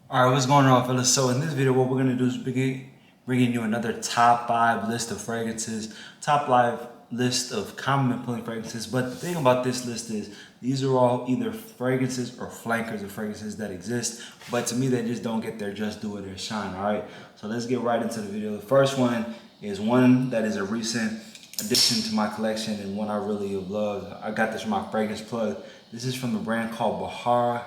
Alright, what's going on, fellas? So in this video, what we're gonna do is bringing you another top 5 list of fragrances, top 5 list of common pulling fragrances. But the thing about this list is these are all either fragrances or flankers of fragrances that exist. But to me, they just don't get their just due or their shine. All right, so let's get right into the video. The first one is one that is a recent addition to my collection and one I really have loved. I got this from my fragrance plug. This is from a brand called Ahara.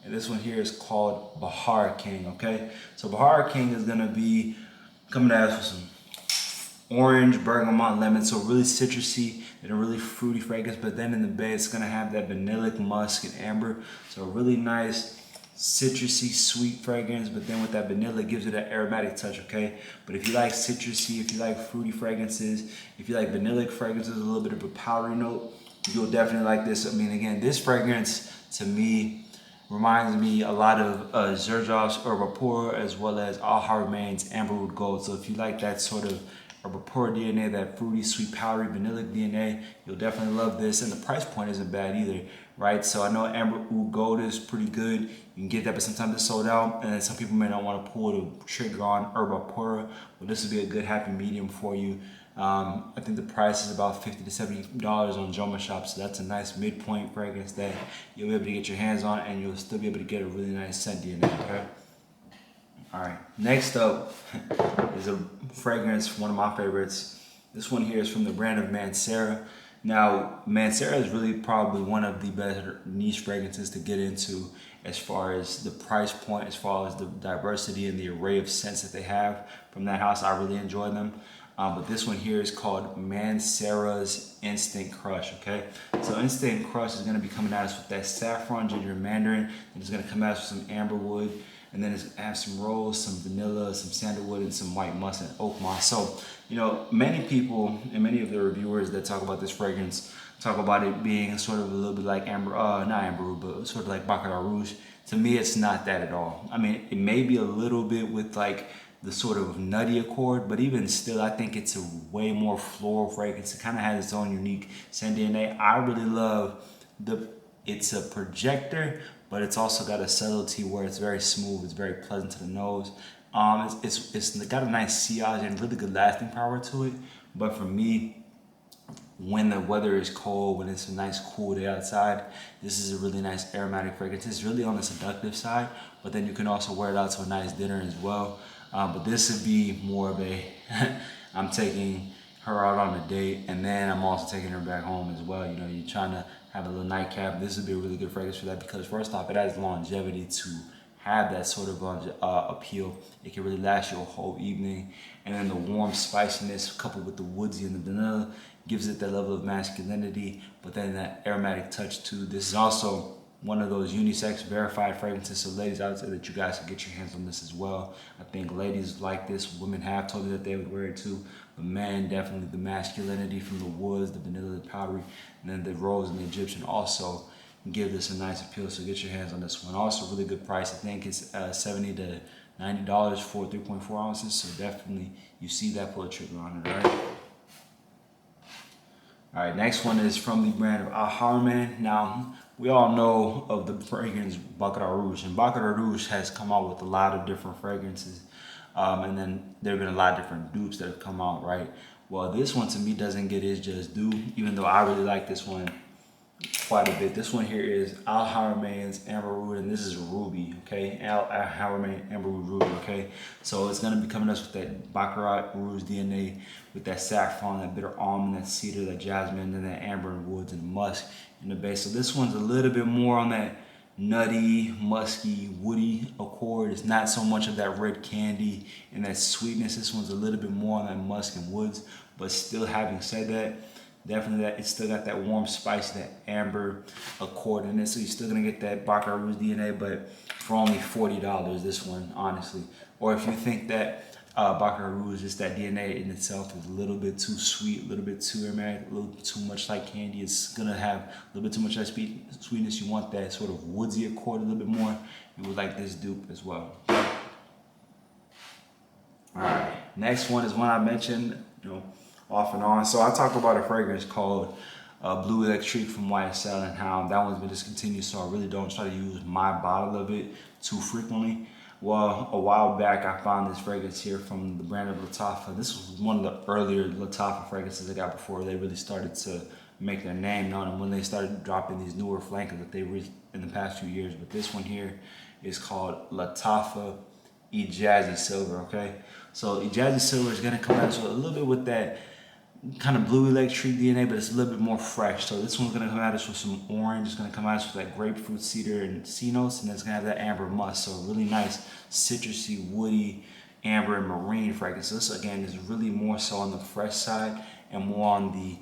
And this one here is called Bahar King, okay? So Bahar King is gonna be coming at us with some orange, bergamot, lemon, so really citrusy and a really fruity fragrance, but then in the base it's gonna have that vanillic musk and amber. So a really nice citrusy, sweet fragrance, but then with that vanilla it gives it an aromatic touch, okay? But if you like citrusy, if you like fruity fragrances, if you like vanillic fragrances, a little bit of a powdery note, you'll definitely like this. I mean, again, this fragrance to me reminds me a lot of Xerjoff's Herbapur as well as ahara Amberwood Gold. So if you like that sort of Herbapur DNA, that fruity, sweet, powdery, vanillic DNA, you'll definitely love this. And the price point isn't bad either, right? So I know Amberwood Gold is pretty good. You can get that, but sometimes it's sold out. And some people may not want to pull the trigger on Herbapur, but this would be a good happy medium for you. I think the price is about $50 to $70 on Joma Shop, so that's a nice midpoint fragrance that you'll be able to get your hands on, and you'll still be able to get a really nice scent in it. Okay. All right. Next up is a fragrance, one of my favorites. This one here is from the brand of Manse. Now, Manse is really probably one of the better niche fragrances to get into as far as the price point, as far as the diversity and the array of scents that they have from that house. I really enjoy them. But this one here is called Mancera's Instant Crush, okay? So Instant Crush is gonna be coming at us with that saffron, ginger, mandarin, and it's gonna come at us with some amberwood, and then it's gonna have some rose, some vanilla, some sandalwood, and some white musk and oak moss. So, you know, many people and many of the reviewers that talk about this fragrance talk about it being sort of a little bit like not amberwood, but sort of like Baccarat Rouge. To me, it's not that at all. I mean, it may be a little bit with like the sort of nutty accord, but even still, I think it's a way more floral fragrance. It kind of has its own unique scent DNA. I really love it's a projector, but it's also got a subtlety where it's very smooth. It's very pleasant to the nose. It's got a nice sillage and really good lasting power to it. But for me, when the weather is cold, when it's a nice cool day outside, this is a really nice aromatic fragrance. It's really on the seductive side, but then you can also wear it out to a nice dinner as well. But this would be more of a, I'm taking her out on a date, and then I'm also taking her back home as well. You know, you're trying to have a little nightcap. This would be a really good fragrance for that because first off, it has longevity to have that sort of appeal. It can really last you a whole evening. And then the warm spiciness coupled with the woodsy and the vanilla gives it that level of masculinity, but then that aromatic touch too. This is also one of those unisex verified fragrances. So ladies, I would say that you guys can get your hands on this as well. I think ladies like this. Women have told me that they would wear it too. But men, definitely the masculinity from the woods, the vanilla, the powdery, and then the rose and the Egyptian also give this a nice appeal. So get your hands on this one. Also really good price. I think it's $70 to $90 for 3.4 ounces. So definitely you see that, pull a trigger on it, all right? All right, next one is from the brand of ahara. Now, we all know of the fragrance Baccarat Rouge, and Baccarat Rouge has come out with a lot of different fragrances, and then there have been a lot of different dupes that have come out, right? Well, this one to me doesn't get its just due, even though I really like this one quite a bit. This one here is Al Haramain's Amberwood, and this is Ruby, okay? Al Haramain Amberwood Ruby, okay? So it's gonna be coming us with that Baccarat Rouge DNA, with that saffron, that bitter almond, that cedar, that jasmine, and that amber and woods and musk in the base. So this one's a little bit more on that nutty, musky, woody accord. It's not so much of that red candy and that sweetness. This one's a little bit more on that musk and woods, but still having said that, definitely that it's still got that warm spice, that amber accord in it. So you're still gonna get that Baccarat Rouge DNA, but for only $40, this one, honestly. Or if you think that Baccarat Rouge, just that DNA in itself is a little bit too sweet, a little bit too aromatic, a little bit too much like candy. It's gonna have a little bit too much of that sweetness. You want that sort of woodsy accord a little bit more. You would like this dupe as well. All right, next one is one I mentioned, you know, off and on. So I talked about a fragrance called Blue Electric from YSL and how that one's been discontinued. So I really don't try to use my bottle of it too frequently. Well, a while back I found this fragrance here from the brand of Lattafa. This was one of the earlier Lattafa fragrances I got before they really started to make their name known, and when they started dropping these newer flankers that they reached in the past few years. But this one here is called Lattafa Jazzy Silver, okay? So Jazzy Silver is gonna come out so a little bit with that kind of blue electric DNA, but it's a little bit more fresh. So this one's gonna come at us with some orange. It's gonna come at us with that grapefruit, cedar, and sea notes, and it's gonna have that amber musk. So really nice citrusy, woody, amber, and marine fragrance. So this again is really more so on the fresh side and more on the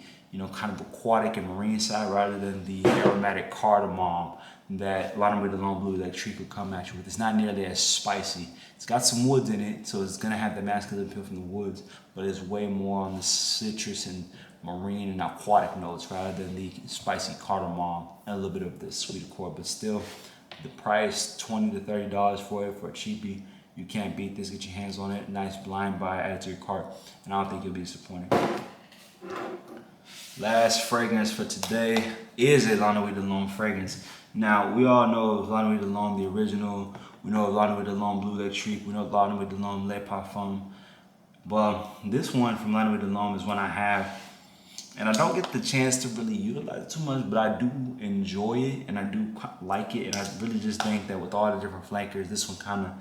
kind of aquatic and marine side rather than the aromatic cardamom that Lana Deem Blue Electric will come at you with. It's not nearly as spicy. It's got some woods in it, so it's gonna have the masculine appeal from the woods, but it's way more on the citrus and marine and aquatic notes rather than the spicy cardamom and a little bit of the sweet accord. But still, the price, $20 to $30 for it for a cheapie. You can't beat this. Get your hands on it. Nice blind buy, add it to your cart, and I don't think you'll be disappointed. Last fragrance for today is a Lana Deem fragrance. Now, we all know of Lana Deem, the original. We know of Lana Deem Blue Electric. We know of Lana Deem Le Parfum. Well, this one from Lana Deem is one I have, and I don't get the chance to really utilize it too much, but I do enjoy it, and I do like it, and I really just think that with all the different flankers, this one kind of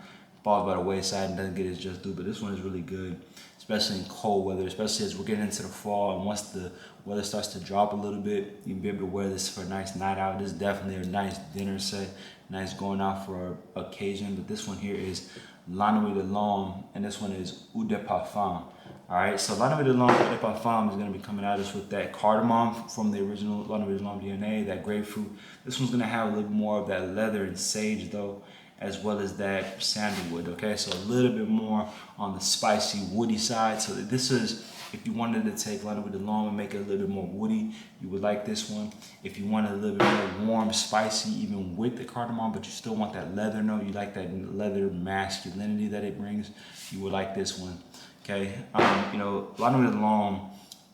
falls by the wayside and doesn't get its just due, but this one is really good, especially in cold weather, especially as we're getting into the fall, and once the weather starts to drop a little bit, you'll be able to wear this for a nice night out. This is definitely a nice dinner set, nice going out for an occasion. But this one here is Lana Deem, and this one is Eau de Parfum. All right, so Lana Deem Eau de Parfum is going to be coming at us with that cardamom from the original Lana Deem DNA, that grapefruit. This one's going to have a little more of that leather and sage though, as well as that sandalwood, okay? So a little bit more on the spicy, woody side. So this is, if you wanted to take Lana Deem and make it a little bit more woody, you would like this one. If you wanted a little bit more warm, spicy, even with the cardamom, but you still want that leather note, you like that leather masculinity that it brings, you would like this one, okay? Lana Deem,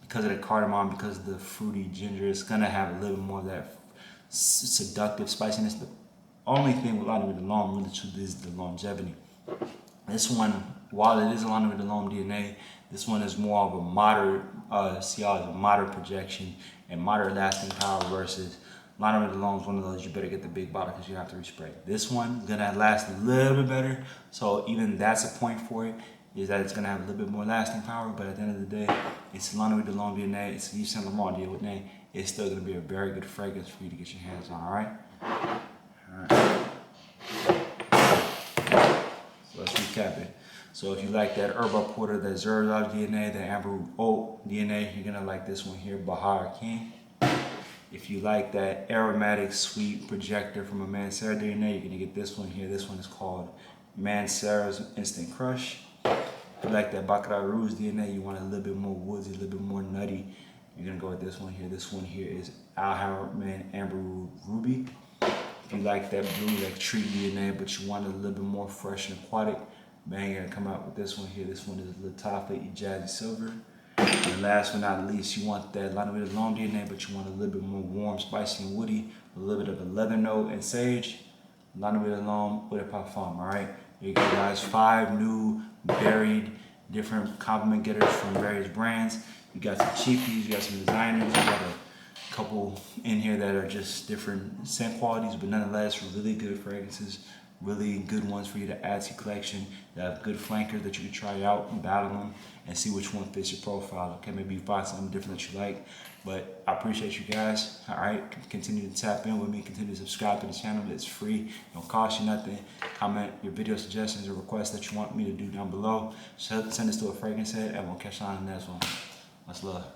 because of the cardamom, because of the fruity ginger, it's gonna have a little more of that seductive spiciness. The only thing with Lana Deem really is the longevity. This one, while it is a Lana Deem DNA, this one is more of a moderate moderate projection and moderate lasting power versus Lana Deem is one of those you better get the big bottle because you have to respray. This one is gonna last a little bit better, so even that's a point for it, is that it's gonna have a little bit more lasting power. But at the end of the day, it's Lana Deem DNA, it's Yves Saint Laurent DNA. It's still gonna be a very good fragrance for you to get your hands on. All right. So let's recap it. So if you like that herbal porter, that Zerlog DNA, that amber oak DNA, you're gonna like this one here, Bahar King. If you like that aromatic sweet projector from a Manse DNA, you're gonna get this one here. This one is called Manse's Instant Crush. If you like that Baccarat Rouge DNA, you want a little bit more woodsy, a little bit more nutty, you're gonna go with this one here. This one here is ahara Amber Ruby. If you like that blue electric DNA, but you want a little bit more fresh and aquatic, bang, you're gonna come out with this one here. This one is Lattafa Jazzy Silver. And last but not least, you want that Lana Deem DNA, but you want a little bit more warm, spicy, and woody, a little bit of a leather note and sage. Lana Deem Eau de Parfum. All right, here you go, guys. 5 new, varied, different compliment getters from various brands. You got some cheapies, you got some designers, you got a couple in here that are just different scent qualities, but nonetheless really good fragrances, really good ones for you to add to your collection. They have good flankers that you can try out and battle them and see which one fits your profile. Okay, maybe you find something different that you like, but I appreciate you guys. All right, continue to tap in with me, continue to subscribe to the channel. It's free, don't cost you nothing. Comment your video suggestions or requests that you want me to do down below. Send this to a fragrance head, and we'll catch you on the next one. Much love.